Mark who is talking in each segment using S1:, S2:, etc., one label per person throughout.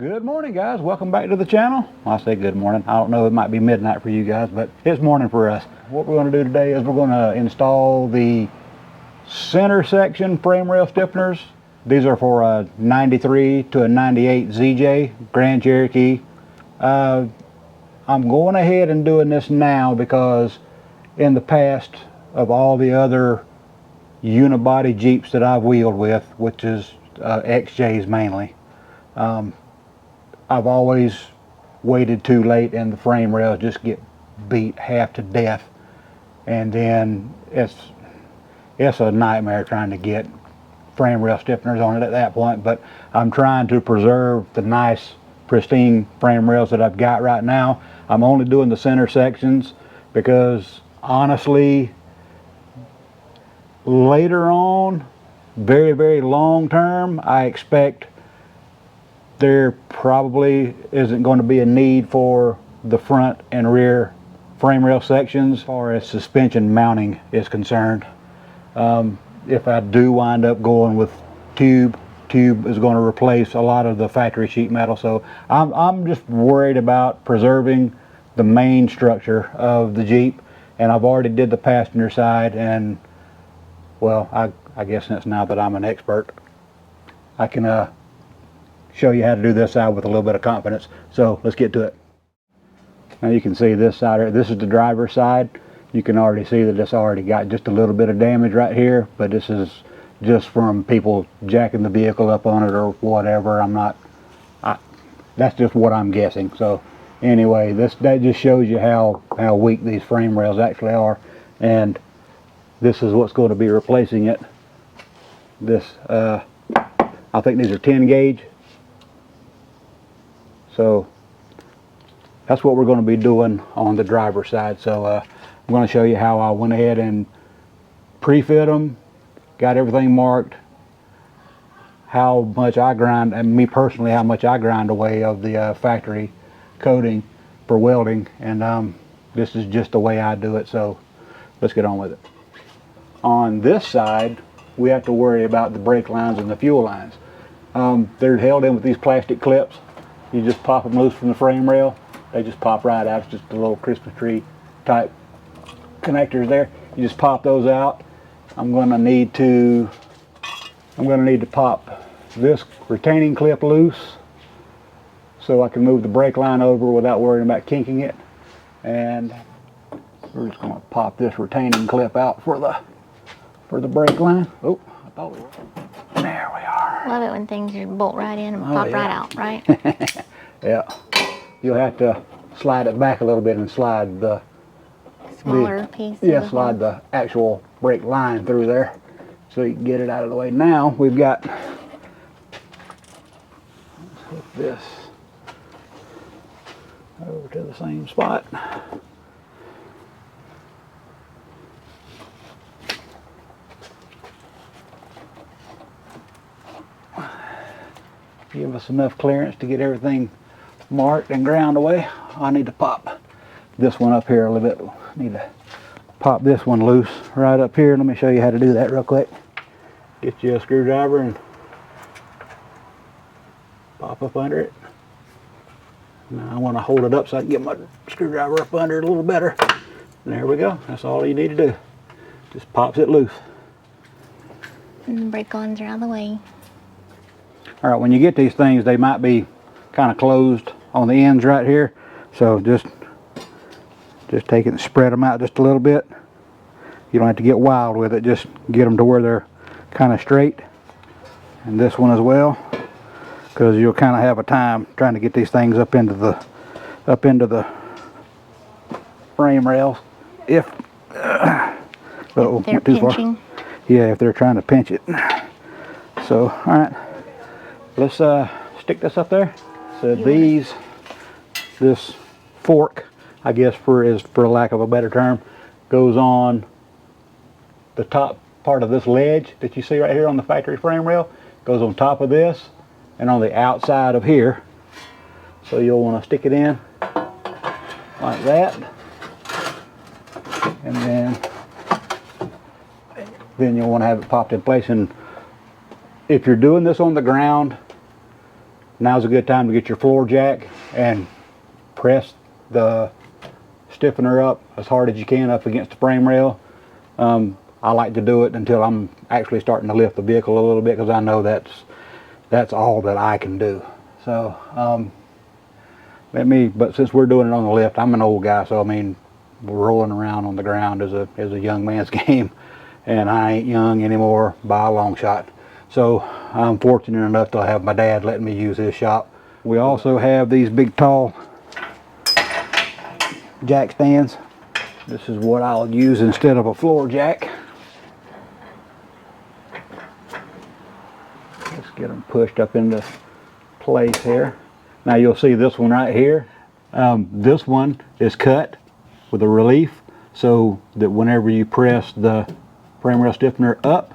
S1: Good morning, guys. Welcome back to the channel. Well, I say good morning. I don't know, it might be midnight for you guys, but it's morning for us. What we're going to do today is we're going to install the center section frame rail stiffeners. These are for a 93 to a 98 ZJ Grand Cherokee. I'm going ahead and doing this now because in the past of all the other unibody Jeeps that I've wheeled with, which is XJs mainly, I've always waited too late and the frame rails just get beat half to death, and then it's a nightmare trying to get frame rail stiffeners on it at that point. But I'm trying to preserve the nice pristine frame rails that I've got right now. I'm only doing the center sections because honestly later on, very long term, I expect there probably isn't going to be a need for the front and rear frame rail sections as far as suspension mounting is concerned. If I do wind up going with tube is going to replace a lot of the factory sheet metal, so I'm just worried about preserving the main structure of the Jeep. And I've already did the passenger side, and well, I guess since now that I'm an expert, I can show you how to do this side with a little bit of confidence. So let's get to it. Now you can see this side, this is the driver's side. You can already see that it's already got just a little bit of damage right here, but this is just from people jacking the vehicle up on it or whatever. That's just what I'm guessing. So anyway, that just shows you how weak these frame rails actually are, and this is what's going to be replacing it. This I think these are 10 gauge. So that's what we're going to be doing on the driver's side. So I'm going to show you how I went ahead and pre-fit them, got everything marked, how much I grind, and me personally, how much I grind away of the factory coating for welding, and this is just the way I do it. So let's get on with it. On this side, we have to worry about the brake lines and the fuel lines. They're held in with these plastic clips. You just pop them loose from the frame rail, they just pop right out. It's just a little Christmas tree type connectors there. You just pop those out. I'm going to need to pop this retaining clip loose so I can move the brake line over without worrying about kinking it. And we're just going to pop this retaining clip out for the brake line. Oh, I thought we were. There we are.
S2: Love it when things just bolt right in and pop right out, right?
S1: Yeah. You'll have to slide it back a little bit and slide the
S2: smaller piece.
S1: Yeah, slide the actual brake line through there so you can get it out of the way. Now we've got, let's hook this over to the same spot. Give us enough clearance to get everything marked and ground away. I need to pop this one up here a little bit. Need to pop this one loose right up here. Let me show you how to do that real quick. Get you a screwdriver and pop up under it. Now I want to hold it up so I can get my screwdriver up under it a little better. And there we go. That's all you need to do. Just pops it loose.
S2: And the brake lines are out of the way.
S1: Alright, when you get these things, they might be kind of closed on the ends right here. So just take it and spread them out just a little bit. You don't have to get wild with it. Just get them to where they're kind of straight. And this one as well, because you'll kind of have a time trying to get these things up into the frame rails. If
S2: they're pinching.
S1: Yeah, if they're trying to pinch it. So, all right. Let's stick this up there. So this fork, I guess for lack of a better term, goes on the top part of this ledge that you see right here on the factory frame rail. Goes on top of this and on the outside of here. So you'll want to stick it in like that, and then you'll want to have it popped in place. And if you're doing this on the ground, now's a good time to get your floor jack and press the stiffener up as hard as you can up against the frame rail. I like to do it until I'm actually starting to lift the vehicle a little bit, because I know that's all that I can do. So but since we're doing it on the lift, I'm an old guy, so I mean, rolling around on the ground is a young man's game, and I ain't young anymore by a long shot. So I'm fortunate enough to have my dad letting me use his shop. We also have these big tall jack stands. This is what I'll use instead of a floor jack. Let's get them pushed up into place here. Now you'll see this one right here. This one is cut with a relief, so that whenever you press the frame rail stiffener up,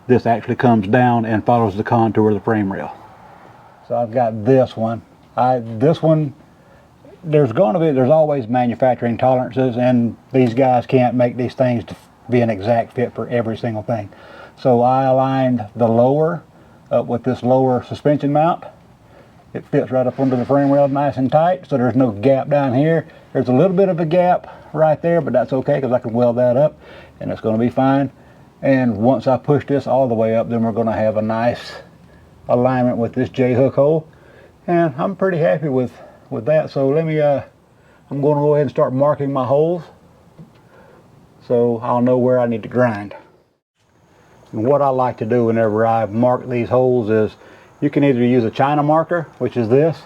S1: this actually comes down and follows the contour of the frame rail. So I've got this one. This one, there's always manufacturing tolerances, and these guys can't make these things to be an exact fit for every single thing. So I aligned the lower up with this lower suspension mount. It fits right up under the frame rail nice and tight, so there's no gap down here. There's a little bit of a gap right there, but that's okay because I can weld that up and it's going to be fine. And once I push this all the way up, then we're going to have a nice alignment with this J-hook hole, and I'm pretty happy with that. So let me I'm going to go ahead and start marking my holes so I'll know where I need to grind. And what I like to do whenever I mark these holes is, you can either use a China marker, which is this,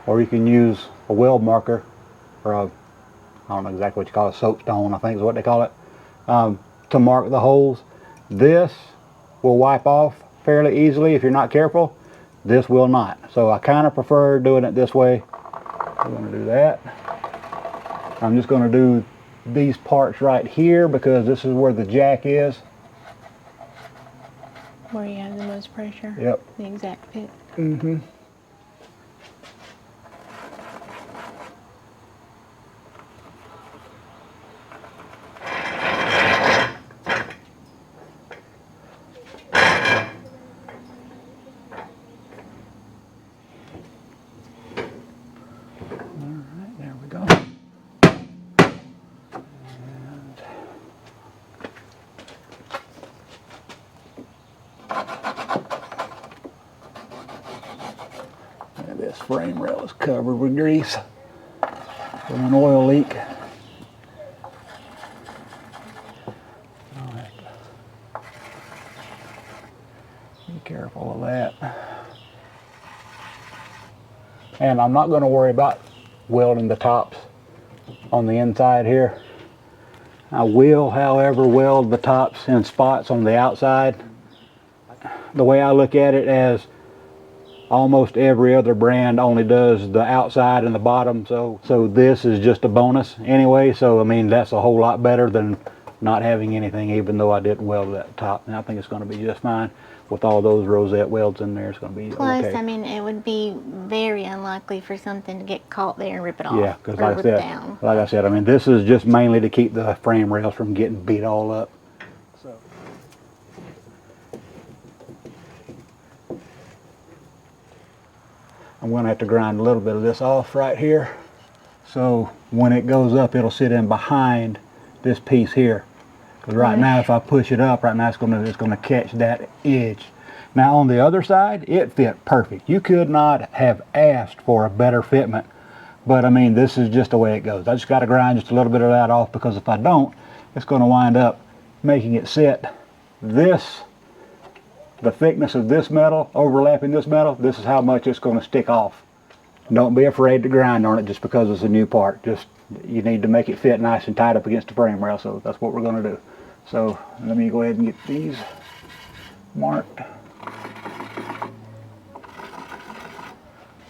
S1: or you can use a weld marker, or I don't know exactly what you call it, soapstone I think is what they call it, to mark the holes. This will wipe off fairly easily if you're not careful. This will not. So I kind of prefer doing it this way. I'm going to do that. I'm just going to do these parts right here because this is where the jack is.
S2: Where you have the most pressure?
S1: Yep.
S2: The exact fit?
S1: Mm-hmm. Alright, there we go. And this frame rail is covered with grease from an oil leak. Alright. Be careful of that. And I'm not going to worry about welding the tops on the inside here. I will, however, weld the tops in spots on the outside. The way I look at it, as almost every other brand only does the outside and the bottom, so this is just a bonus anyway. So I mean, that's a whole lot better than not having anything, even though I didn't weld that top. And I think it's going to be just fine with all those rosette welds in there. It's going to be
S2: Plus,
S1: okay.
S2: I mean, it would be very unlikely for something to get caught there and rip it off.
S1: Yeah, because
S2: down.
S1: like I said, I mean, this is just mainly to keep the frame rails from getting beat all up. So I'm going to have to grind a little bit of this off right here, so when it goes up, it'll sit in behind this piece here. Because right now, if I push it up, right now it's going to catch that edge. Now on the other side, it fit perfect. You could not have asked for a better fitment. But I mean, this is just the way it goes. I just got to grind just a little bit of that off, because if I don't, it's going to wind up making it sit. The thickness of this metal overlapping this metal, this is how much it's going to stick off. Don't be afraid to grind on it just because it's a new part. Just, you need to make it fit nice and tight up against the frame rail, so that's what we're going to do. So let me go ahead and get these marked.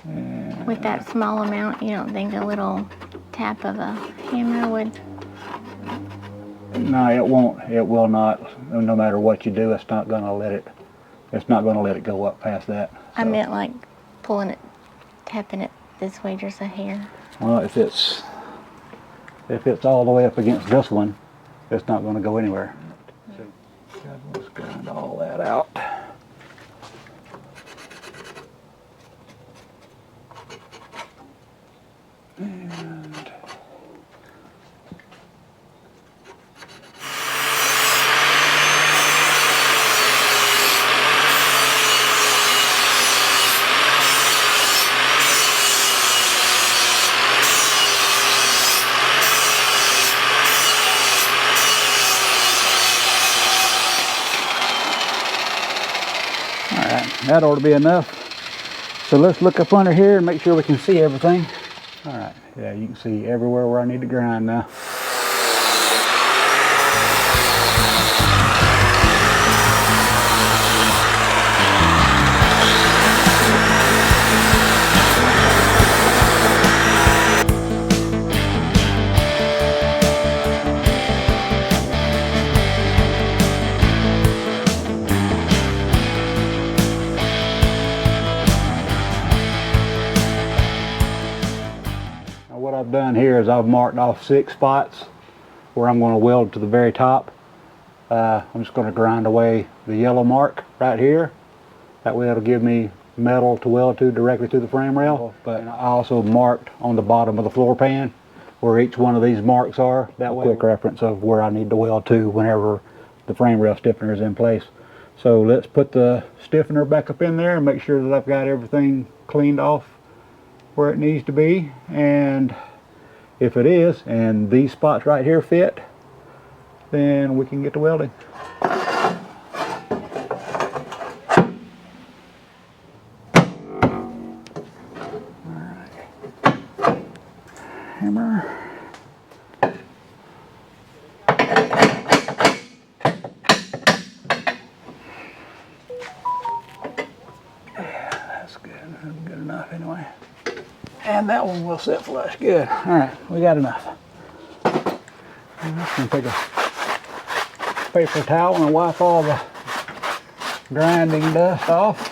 S1: And
S2: with that small amount, you don't think a little tap of a hammer would?
S1: No, it won't. It will not. No matter what you do, it's not going to let it. It's not going to let it go up past that. So.
S2: I meant like pulling it, tapping it this way, just a hair.
S1: Well, if it's all the way up against this one, it's not going to go anywhere. So, let's grind all that out. And that ought to be enough. So let's look up under here and make sure we can see everything. All right, yeah, you can see everywhere where I need to grind now. What I've done here is I've marked off 6 spots where I'm going to weld to the very top. I'm just going to grind away the yellow mark right here. That way it'll give me metal to weld to directly to the frame rail. But I also marked on the bottom of the floor pan where each one of these marks are. That way, quick reference of where I need to weld to whenever the frame rail stiffener is in place. So let's put the stiffener back up in there and make sure that I've got everything cleaned off where it needs to be, and if it is and these spots right here fit, then we can get to welding. Alright. Hammer. Yeah, that's good. That's good enough anyway. And that one will sit flush. Good. All right, we got enough. I'm just going to take a paper towel and wipe all the grinding dust off.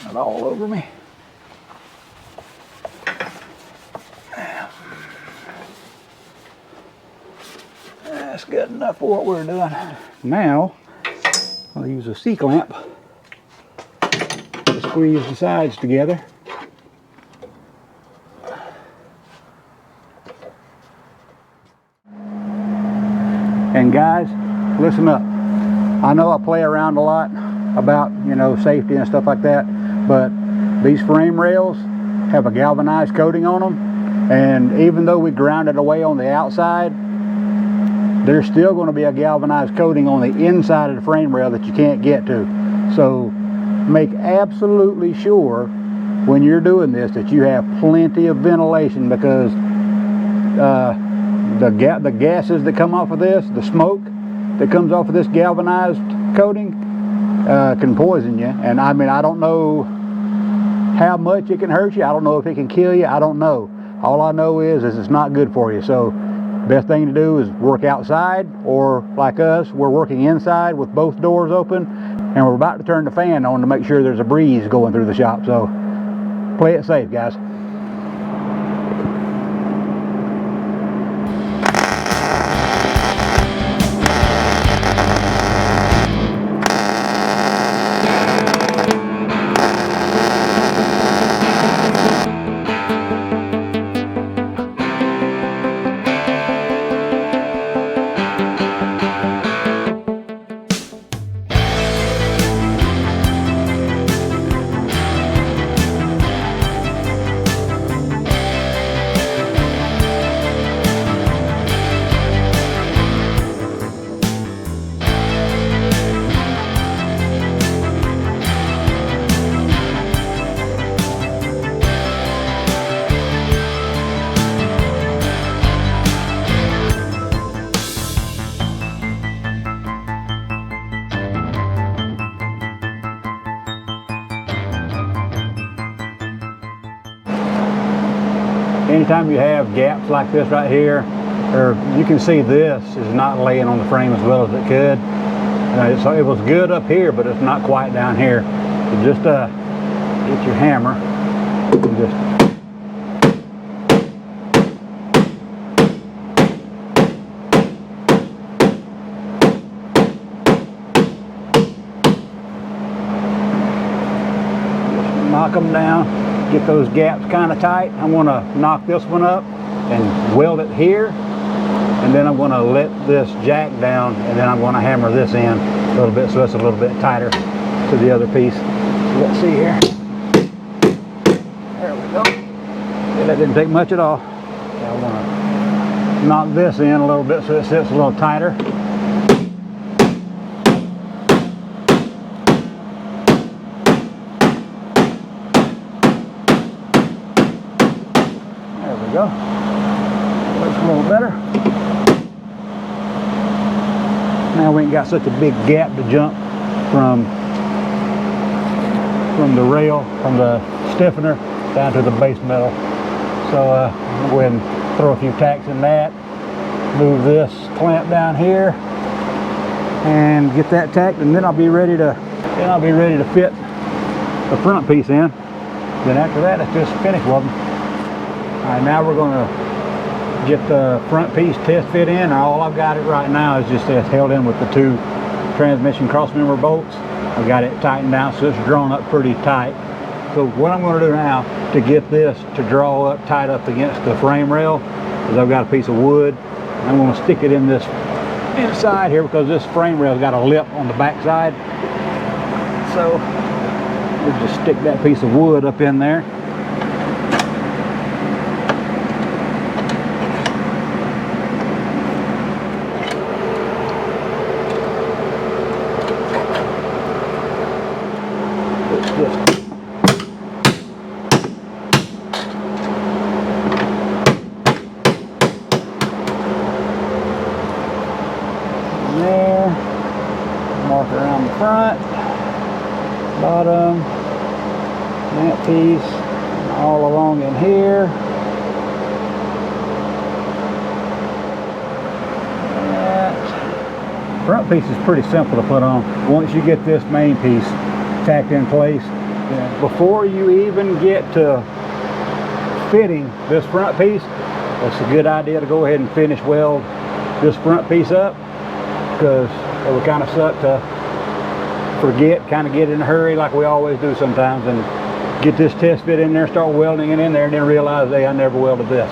S1: Got it all over me. That's good enough for what we're doing. Now, I'll use a C-clamp to squeeze the sides together. And guys, listen up. I know I play around a lot about, you know, safety and stuff like that, but these frame rails have a galvanized coating on them, and even though we ground it away on the outside, there's still going to be a galvanized coating on the inside of the frame rail that you can't get to. So make absolutely sure when you're doing this that you have plenty of ventilation, because the gases that come off of this, the smoke that comes off of this galvanized coating can poison you. And I mean, I don't know how much it can hurt you. I don't know if it can kill you. I don't know. All I know is it's not good for you. So best thing to do is work outside, or like us, we're working inside with both doors open, and we're about to turn the fan on to make sure there's a breeze going through the shop. So play it safe, guys. Anytime you have gaps like this right here, or you can see this is not laying on the frame as well as it could. So it was good up here, but it's not quite down here. So just get your hammer and just knock them down, get those gaps kind of tight. I'm going to knock this one up and weld it here, and then I'm going to let this jack down, and then I'm going to hammer this in a little bit so it's a little bit tighter to the other piece. So let's see here. There we go. Yeah, that didn't take much at all. I want to knock this in a little bit so it sits a little tighter. Go. Looks a little better. Now we ain't got such a big gap to jump from the rail, from the stiffener down to the base metal. So I'll go ahead and throw a few tacks in that. Move this clamp down here and get that tacked, and then I'll be ready to fit the front piece in. Then after that, it's just finish welding. Alright, now we're going to get the front piece test fit in. All I've got it right now is just it's held in with the 2 transmission crossmember bolts. I've got it tightened down so it's drawn up pretty tight. So what I'm going to do now to get this to draw up tight up against the frame rail is I've got a piece of wood. I'm going to stick it in this inside here because this frame rail's got a lip on the back side. So we'll just stick that piece of wood up in there. There, mark around the front, bottom, that piece, all along in here. That front piece is pretty simple to put on. Once you get this main piece tacked in place, before you even get to fitting this front piece, it's a good idea to go ahead and finish weld this front piece up, because it would kind of suck to forget, kind of get in a hurry like we always do sometimes, and get this test fit in there, start welding it in there, and then realize, hey, I never welded this.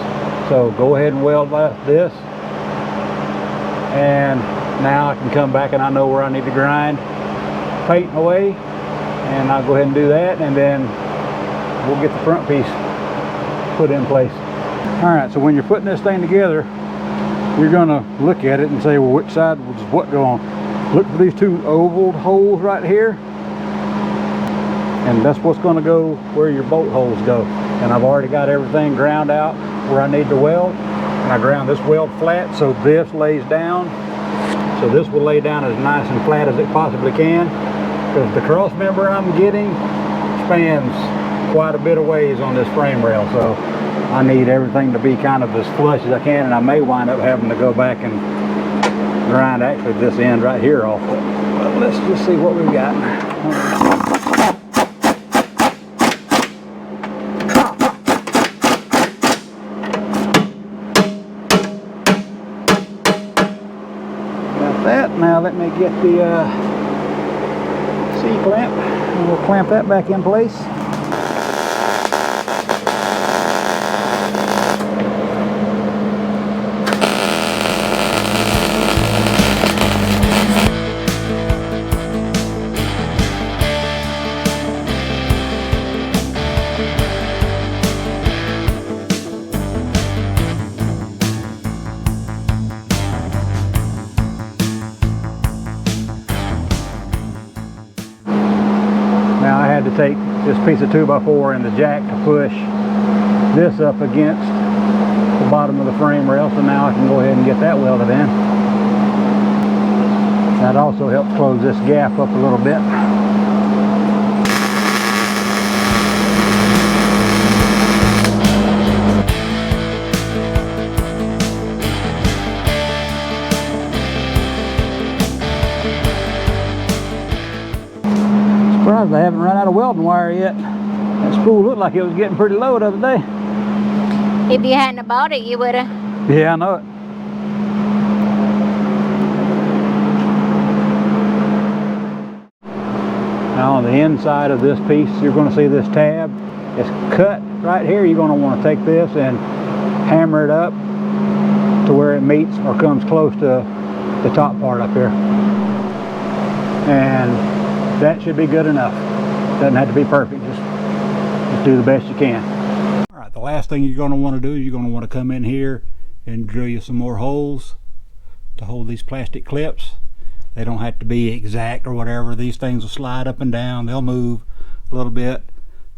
S1: So go ahead and weld this, and now I can come back and I know where I need to grind paint away, and I'll go ahead and do that, and then we'll get the front piece put in place. Alright, so when you're putting this thing together, you're going to look at it and say, well, which side does what go on? Look for these 2 oval holes right here, and that's what's going to go where your bolt holes go. And I've already got everything ground out where I need to weld, and I ground this weld flat so this lays down. So this will lay down as nice and flat as it possibly can, because the cross member I'm getting spans quite a bit of ways on this frame rail. So I need everything to be kind of as flush as I can, and I may wind up having to go back and grind actually this end right here off. But let's just see what we've got. Got that. Now let me get the C-clamp, and we'll clamp that back in place. To take this piece of 2x4 and the jack to push this up against the bottom of the frame rail, so now I can go ahead and get that welded in. That also helps close this gap up a little bit. Surprised I haven't run out of welding wire yet. That spool looked like it was getting pretty low the other day.
S2: If you hadn't bought it, you would have.
S1: Yeah, I know it. Now on the inside of this piece, you're going to see this tab. It's cut right here. You're going to want to take this and hammer it up to where it meets or comes close to the top part up here. And that should be good enough. Doesn't have to be perfect. Just do the best you can. All right, the last thing you're going to want to do is you're going to want to come in here and drill you some more holes to hold these plastic clips. They don't have to be exact or whatever. These things will slide up and down. They'll move a little bit.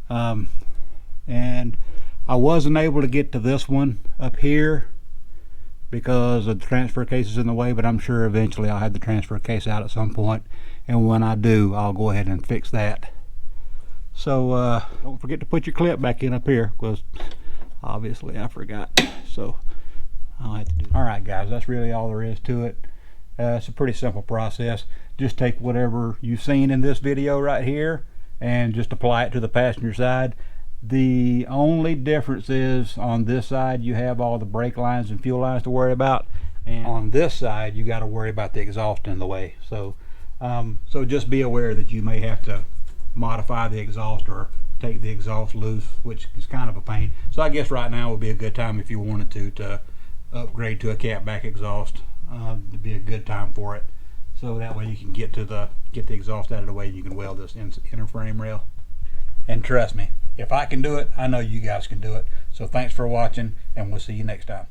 S1: And I wasn't able to get to this one up here because the transfer case is in the way, but I'm sure eventually I'll have the transfer case out at some point, and when I do, I'll go ahead and fix that. So don't forget to put your clip back in up here, because obviously I forgot, so I'll have to do that. All right guys, that's really all there is to it. It's a pretty simple process. Just take whatever you've seen in this video right here and just apply it to the passenger side. The only difference is on this side you have all the brake lines and fuel lines to worry about, and on this side you got to worry about the exhaust in the way. So so just be aware that you may have to modify the exhaust or take the exhaust loose, which is kind of a pain. So I guess right now would be a good time, if you wanted to upgrade to a catback exhaust. To be a good time for it, so that way you can get the exhaust out of the way and you can weld this inner frame rail. And trust me, if I can do it, I know you guys can do it. So thanks for watching, and we'll see you next time.